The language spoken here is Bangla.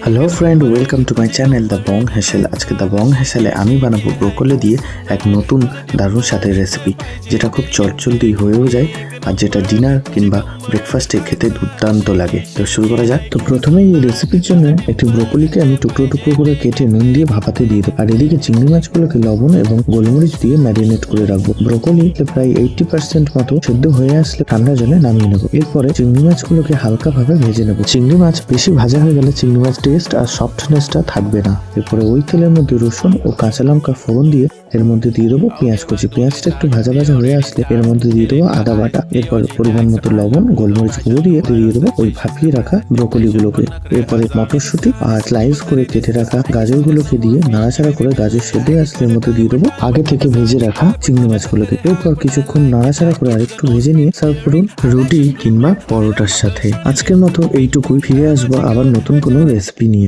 Hello friend, welcome to my channel the bong Hesel. আজকে দ্য বং হেসেলে আমি বানাবো ব্রোকলি দিয়ে এক নতুন দারুণ স্বাদের রেসিপি, যেটা খুব চটজলদি হয়েও যায় আর যেটা ডিনার কিংবা ব্রেকফাস্টে খেতে দুর্দান্ত লাগে। তো শুরু করা যাক। তো প্রথমেই এই রেসিপির জন্য একটি ব্রোকলিকে আমি টুকরো টুকরো করে কেটে নুন দিয়ে ভাপাতে দিয়ে দেবো, আর এদিকে চিংড়ি মাছগুলোকে লবণ এবং গোলমরিচ দিয়ে ম্যারিনেট করে রাখবো। ব্রোকলি প্রায় 80% মতো সেদ্ধ হয়ে আসলে ঠান্ডা জলে নামিয়ে নেবো। এরপরে চিংড়ি মাছগুলোকে হালকাভাবে ভেজে নেবো। চিংড়ি মাছ বেশি ভাজা হয়ে গেলে চিংড়ি মাছ টেস্ট আর সফটনেসটা থাকবে না। এরপরে ওই তেলের মধ্যে রসুন ও কাঁচা লঙ্কা ফোড়ন দিয়ে এর মধ্যে দিয়ে দেবো পেঁয়াজ কুচি। পেঁয়াজটা একটু ভাজা ভাজা হয়ে আসলে এর মধ্যে দিয়ে দেবো আদা বাটা। এরপরে পরিমাণ মতো লবণ, গোলমরিচ গুঁড়ো দিয়ে দেবো ওই ভাপিয়ে রাখা ব্রোকলি গুলোকে। এরপরে মটরশুঁটি আর স্লাইস করে কেটে রাখা গাজরগুলোকে দিয়ে নাড়াচাড়া করে গাজর সেদ্ধ আসলে এর মধ্যে দিয়ে দেবো আগে থেকে ভেজে রাখা চিংড়ি মাছগুলোকে। এরপর কিছুক্ষণ নাড়াচাড়া করে আরেকটু ভেজে নিয়ে সার্ভ করুন রুটি কিংবা পরোটার সাথে। আজকের মতো এইটুকুই, ফিরে আসবো আবার নতুন কোনো রেসিপি নিয়ে।